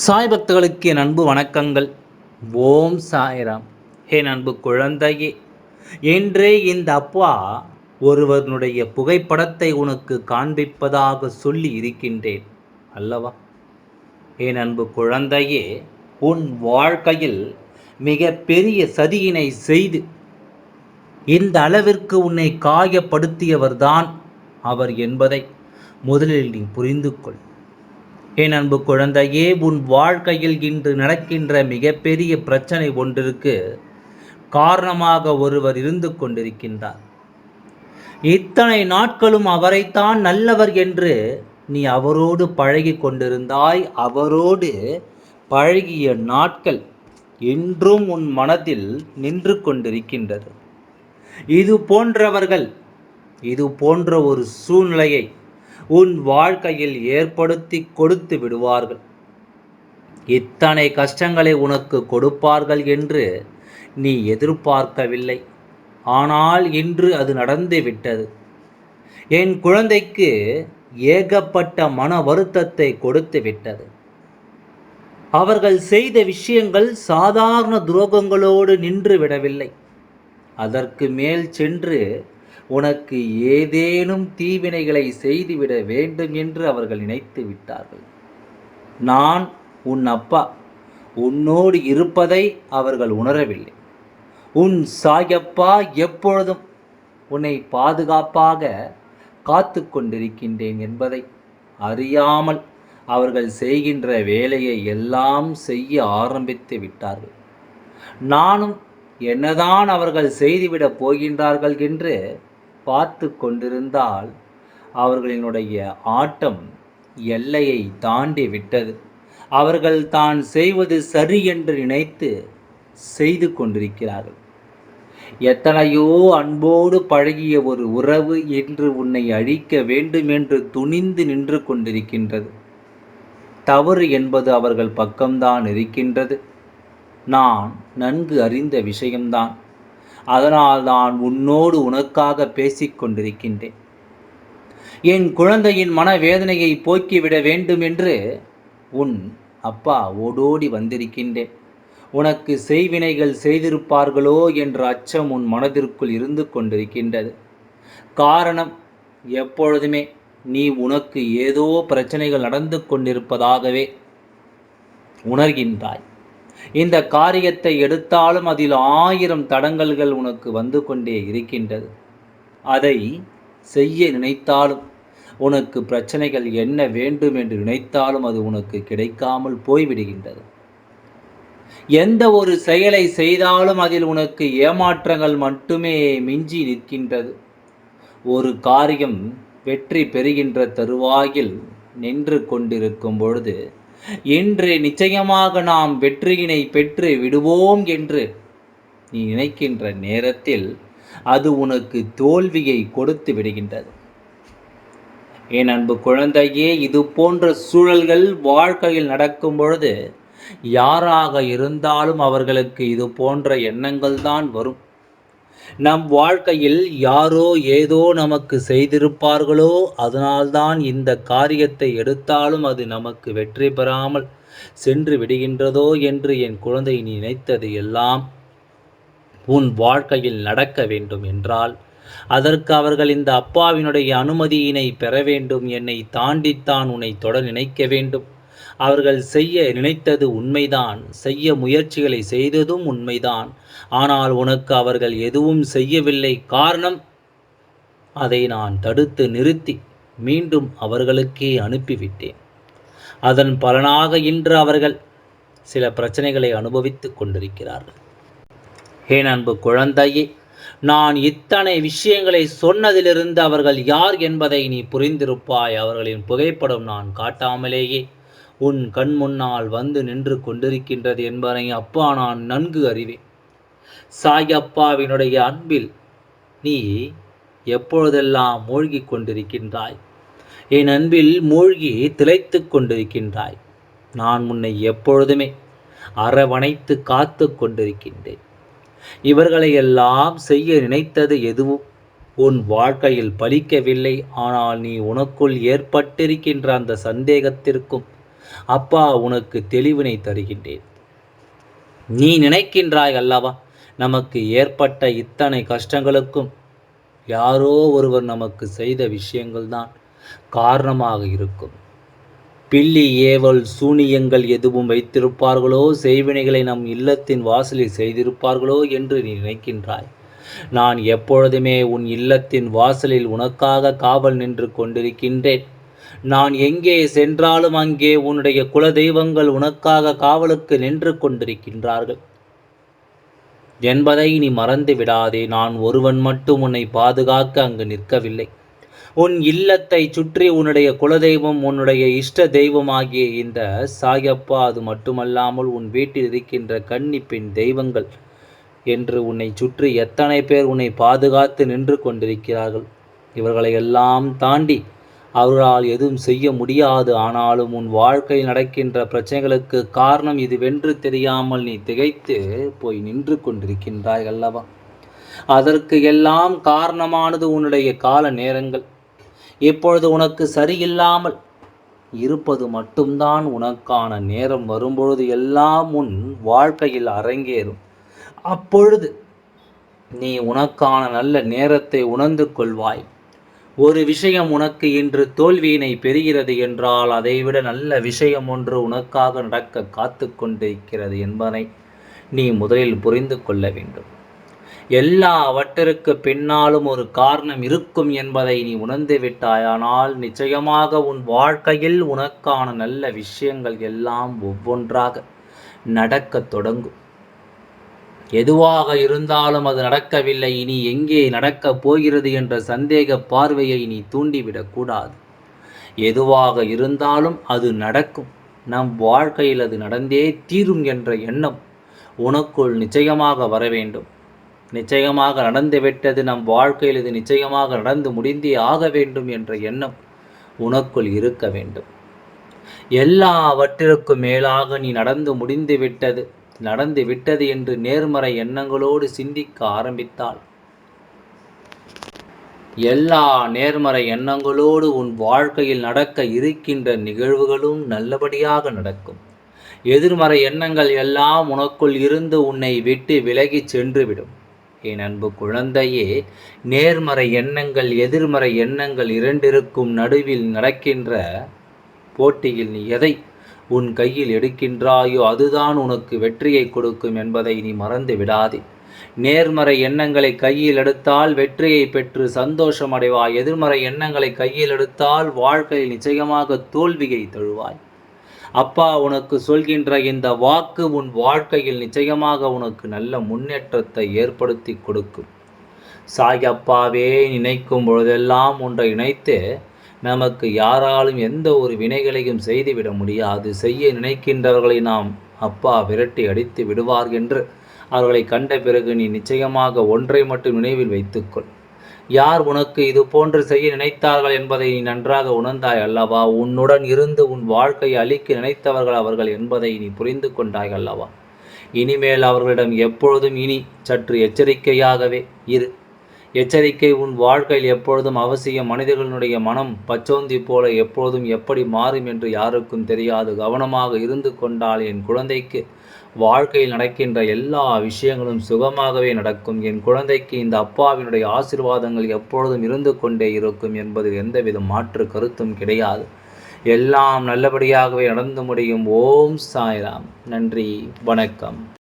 சாய் பக்தர்களுக்கு என் அன்பு வணக்கங்கள். ஓம் சாய்ராம். என் அன்பு குழந்தையே, என்றே இந்த அப்பா ஒருவனுடைய புகைப்படத்தை உனக்கு காண்பிப்பதாக சொல்லி இருக்கின்றேன் அல்லவா? என் அன்பு குழந்தையே, உன் வாழ்க்கையில் மிக பெரிய சதியினை செய்து இந்த அளவிற்கு உன்னை காயப்படுத்தியவர்தான் அவர் என்பதை முதலில் நீ புரிந்து கொள். என் அன்பு குழந்தையே, உன் வாழ்க்கையில் இன்று நடக்கின்ற மிகப்பெரிய பிரச்சனை ஒன்றிற்கு காரணமாக ஒருவர் இருந்து கொண்டிருக்கின்றார். இத்தனை நாட்களும் அவரைத்தான் நல்லவர் என்று நீ அவரோடு பழகி கொண்டிருந்தாய். அவரோடு பழகிய நாட்கள் இன்றும் உன் மனதில் நின்று கொண்டிருக்கின்றது. இது போன்ற ஒரு சூழ்நிலையை உன் வாழ்க்கையில் ஏற்படுத்தி கொடுத்து விடுவார்கள். இத்தனை கஷ்டங்களை உனக்கு கொடுப்பார்கள் என்று நீ எதிர்பார்க்கவில்லை. ஆனால் இன்று அது நடந்து விட்டது. என் குழந்தைக்கு ஏகப்பட்ட மன வருத்தத்தை கொடுத்து விட்டது. அவர்கள் செய்த விஷயங்கள் சாதாரண துரோகங்களோடு நின்று விடவில்லை. அதற்கு மேல் சென்று உனக்கு ஏதேனும் தீவினைகளை செய்துவிட வேண்டும் என்று அவர்கள் நினைத்து விட்டார்கள். நான் உன் அப்பா உன்னோடு இருப்பதை அவர்கள் உணரவில்லை. உன் சாயப்பா எப்பொழுதும் உன்னை பாதுகாப்பாக காத்து கொண்டிருக்கின்றேன் என்பதை அறியாமல் அவர்கள் செய்கின்ற வேலையை எல்லாம் செய்ய ஆரம்பித்து விட்டார்கள். நானும் என்னதான் அவர்கள் செய்துவிடப் போகின்றார்கள் என்று பார்த்து கொண்டிருந்தால் அவர்களினுடைய ஆட்டம் எல்லையை தாண்டி விட்டது. அவர்கள் தான் செய்வது சரி என்று நினைத்து செய்து கொண்டிருக்கிறார்கள். எத்தனையோ அன்போடு பழகிய ஒரு உறவு என்று உன்னை அழிக்க வேண்டும் என்று துணிந்து நின்று கொண்டிருக்கின்றது. தவறு என்பது அவர்கள் பக்கம்தான் இருக்கின்றது. நான் நன்கு அறிந்த விஷயம்தான். அதனால் நான் உன்னோடு உனக்காக பேசிக்கொண்டிருக்கின்றேன். என் குழந்தையின் மனவேதனையை போக்கிவிட வேண்டும் என்று உன் அப்பா ஓடோடி வந்திருக்கின்றேன். உனக்கு செய்வினைகள் செய்திருப்பார்களோ என்ற அச்சம் உன் மனதிற்குள் இருந்து கொண்டிருக்கின்றது. காரணம், எப்பொழுதுமே நீ உனக்கு ஏதோ பிரச்சனைகள் நடந்து கொண்டிருப்பதாகவே உணர்கின்றாய். இந்த காரியத்தை எடுத்தாலும் அதில் 1000 தடங்கல்கள் உனக்கு வந்து கொண்டே இருக்கின்றது. அதை செய்ய நினைத்தாலும் உனக்கு பிரச்சனைகள் என்ன வேண்டும் என்று நினைத்தாலும் அது உனக்கு கிடைக்காமல் போய்விடுகின்றது. எந்த ஒரு செயலை செய்தாலும் அதில் உனக்கு ஏமாற்றங்கள் மட்டுமே மிஞ்சி நிற்கின்றது. ஒரு காரியம் வெற்றி பெறுகின்ற தருவாயில் நின்று கொண்டிருக்கும் பொழுது இன்று நிச்சயமாக நாம் வெற்றியினை பெற்று விடுவோம் என்று நீ நினைக்கின்ற நேரத்தில் அது உனக்கு தோல்வியை கொடுத்து விடுகின்றது. என் அன்பு குழந்தையே, இது போன்ற சூழல்கள் வாழ்க்கையில் நடக்கும் பொழுது யாராக இருந்தாலும் அவர்களுக்கு இது போன்ற எண்ணங்கள் தான் வரும். நம் வாழ்க்கையில் யாரோ ஏதோ நமக்கு செய்திருப்பார்களோ, அதனால்தான் இந்த காரியத்தை எடுத்தாலும் அது நமக்கு வெற்றி பெறாமல் சென்று விடுகின்றதோ என்று என் குழந்தை நீ நினைத்தது எல்லாம் உன் வாழ்க்கையில் நடக்க வேண்டும் என்றால் அதற்கு அவர்கள் இந்த அப்பாவினுடைய அனுமதியினை பெற வேண்டும். என்னை தாண்டித்தான் உன்னை தொட நினைக்க வேண்டும். அவர்கள் செய்ய நினைத்தது உண்மைதான், செய்ய முயற்சிகளை செய்ததும் உண்மைதான். ஆனால் உனக்கு அவர்கள் எதுவும் செய்யவில்லை. காரணம், அதை நான் தடுத்து நிறுத்தி மீண்டும் அவர்களுக்கே அனுப்பிவிட்டேன். அதன் பலனாக இன்று அவர்கள் சில பிரச்சனைகளை அனுபவித்து கொண்டிருக்கிறார்கள். என் அன்பு குழந்தையே, நான் இத்தனை விஷயங்களை சொன்னதிலிருந்து அவர்கள் யார் என்பதை நீ புரிந்திருப்பாய். அவர்களின் புகைப்படம் நான் காட்டாமலேயே உன் கண் முன்னால் வந்து நின்று கொண்டிருக்கின்றது என்பதை அப்பா நான் நன்கு அறிவேன். சாயப்பாவினுடைய அன்பில் நீ எப்பொழுதெல்லாம் மூழ்கி கொண்டிருக்கின்றாய், என் அன்பில் மூழ்கி திளைத்து கொண்டிருக்கின்றாய். நான் உன்னை எப்பொழுதுமே அரவணைத்து காத்து கொண்டிருக்கின்றேன். இவர்களையெல்லாம் செய்ய நினைத்தது எதுவும் உன் வாழ்க்கையில் பலிக்கவில்லை. ஆனால் நீ உனக்குள் ஏற்பட்டிருக்கின்ற அந்த சந்தேகத்திற்கும் அப்பா உனக்கு தெளிவினை தருகின்றேன். நீ நினைக்கின்றாய் அல்லவா, நமக்கு ஏற்பட்ட இத்தனை கஷ்டங்களுக்கும் யாரோ ஒருவர் நமக்கு செய்த விஷயங்கள்தான் காரணமாக இருக்கும். பில்லி ஏவல் சூனியங்கள் எதுவும் வைத்திருப்பார்களோ, செய்வினைகளை நம் இல்லத்தின் வாசலில் செய்திருப்பார்களோ என்று நீ நினைக்கின்றாய். நான் எப்பொழுதுமே உன் இல்லத்தின் வாசலில் உனக்காக காவல் நின்று கொண்டிருக்கின்றேன். நான் எங்கே சென்றாலும் அங்கே உன்னுடைய குலதெய்வங்கள் உனக்காக காவலுக்கு நின்று கொண்டிருக்கின்றார்கள் என்பதை நீ மறந்து விடாதே. நான் ஒருவன் மட்டும் உன்னை பாதுகாக்க அங்கு நிற்கவில்லை. உன் இல்லத்தை சுற்றி உன்னுடைய குலதெய்வம், உன்னுடைய இஷ்ட தெய்வமாகிய இந்த சாயப்பா, அது மட்டுமல்லாமல் உன் வீட்டில் இருக்கின்ற கன்னி பெண் தெய்வங்கள் என்று உன்னை சுற்றி எத்தனை பேர் உன்னை பாதுகாத்து நின்று கொண்டிருக்கிறார்கள். இவர்களை எல்லாம் தாண்டி அவர்களால் எதுவும் செய்ய முடியாது. ஆனாலும் உன் வாழ்க்கையில் நடக்கின்ற பிரச்சனைகளுக்கு காரணம் இதுவென்று தெரியாமல் நீ திகைத்து போய் நின்று கொண்டிருக்கின்றாய் அல்லவா? அதற்கு எல்லாம் காரணமானது உன்னுடைய கால நேரங்கள். இப்பொழுது உனக்கு சரியில்லாமல் இருப்பது மட்டும்தான். உனக்கான நேரம் வரும்பொழுது எல்லாம் உன் வாழ்க்கையில் அரங்கேறும். அப்பொழுது நீ உனக்கான நல்ல நேரத்தை உணர்ந்து கொள்வாய். ஒரு விஷயம் உனக்கு இன்று தோல்வியினை பெறுகிறது என்றால் அதைவிட நல்ல விஷயம் ஒன்று உனக்காக நடக்க காத்து கொண்டிருக்கிறது என்பதை நீ முதலில் புரிந்து கொள்ள வேண்டும். எல்லாவற்றிற்கு பின்னாலும் ஒரு காரணம் இருக்கும் என்பதை நீ உணர்ந்து விட்டாயானால் நிச்சயமாக உன் வாழ்க்கையில் உனக்கான நல்ல விஷயங்கள் எல்லாம் ஒவ்வொன்றாக நடக்கத் தொடங்கும். எதுவாக இருந்தாலும் அது நடக்கவில்லை, இனி எங்கே நடக்கப் போகிறது என்ற சந்தேக பார்வையை நீ தூண்டிவிடக்கூடாது. எதுவாக இருந்தாலும் அது நடக்கும். நம் வாழ்க்கையில் அது நடந்தே தீரும் என்ற எண்ணம் உனக்குள் நிச்சயமாக வர வேண்டும். நிச்சயமாக நடந்துவிட்டது, நம் வாழ்க்கையில் இது நிச்சயமாக நடந்து முடிந்தே ஆக வேண்டும் என்ற எண்ணம் உனக்குள் இருக்க வேண்டும். எல்லாவற்றிற்கும் மேலாக நீ நடந்து விட்டது என்று நேர்மறை எண்ணங்களோடு சிந்திக்க ஆரம்பித்தால், எல்லா நேர்மறை எண்ணங்களோடு உன் வாழ்க்கையில் நடக்க இருக்கின்ற நிகழ்வுகளும் நல்லபடியாக நடக்கும். எதிர்மறை எண்ணங்கள் எல்லாம் உனக்குள் இருந்து உன்னை விட்டு விலகி சென்றுவிடும். என் அன்பு குழந்தையே, நேர்மறை எண்ணங்கள் எதிர்மறை எண்ணங்கள் இரண்டிற்கும் நடுவில் நடக்கின்ற போட்டியில் நீ எதை உன் கையில் எடுக்கின்றாயோ அதுதான் உனக்கு வெற்றியை கொடுக்கும் என்பதை நீ மறந்து விடாதே. நேர்மறை எண்ணங்களை கையில் எடுத்தால் வெற்றியை பெற்று சந்தோஷம் அடைவாய். எதிர்மறை எண்ணங்களை கையில் எடுத்தால் வாழ்க்கையில் நிச்சயமாக தோல்வியை தழுவாய். அப்பா உனக்கு சொல்கின்ற இந்த வாக்கு உன் வாழ்க்கையில் நிச்சயமாக உனக்கு நல்ல முன்னேற்றத்தை ஏற்படுத்தி கொடுக்கும். சாயப்பாவே நினைக்கும் பொழுதெல்லாம் ஒன்றை நினைத்து நமக்கு யாராலும் எந்த ஒரு வினைகளையும் செய்துவிட முடியாது. செய்ய நினைக்கின்றவர்களை நாம் அப்பா விரட்டி அடித்து விடுவார் என்று அவர்களை கண்ட பிறகு நீ நிச்சயமாக ஒன்றை மட்டும் நினைவில் வைத்துக்கொள். யார் உனக்கு இது போன்று செய்ய நினைத்தார்கள் என்பதை நீ நன்றாக உணர்ந்தாய் அல்லவா? உன்னுடன் இருந்து உன் வாழ்க்கையை அழிக்க நினைத்தவர்கள் அவர்கள் என்பதை நீ புரிந்து கொண்டாய் அல்லவா? இனிமேல் அவர்களிடம் எப்பொழுதும் இனி சற்று எச்சரிக்கையாகவே இரு. எச்சரிக்கை உன் வாழ்க்கையில் எப்பொழுதும் அவசியம். மனிதர்களுடைய மனம் பச்சோந்தி போல எப்பொழுதும் எப்படி மாறும் என்று யாருக்கும் தெரியாது. கவனமாக இருந்து கொண்டால் என் குழந்தைக்கு வாழ்க்கையில் நடக்கின்ற எல்லா விஷயங்களும் சுகமாகவே நடக்கும். என் குழந்தைக்கு இந்த அப்பாவினுடைய ஆசீர்வாதங்கள் எப்பொழுதும் இருந்து கொண்டே இருக்கும் என்பதில் எந்தவித மாற்று கருத்தும் கிடையாது. எல்லாம் நல்லபடியாகவே நடந்து முடியும். ஓம் சாய்ராம். நன்றி, வணக்கம்.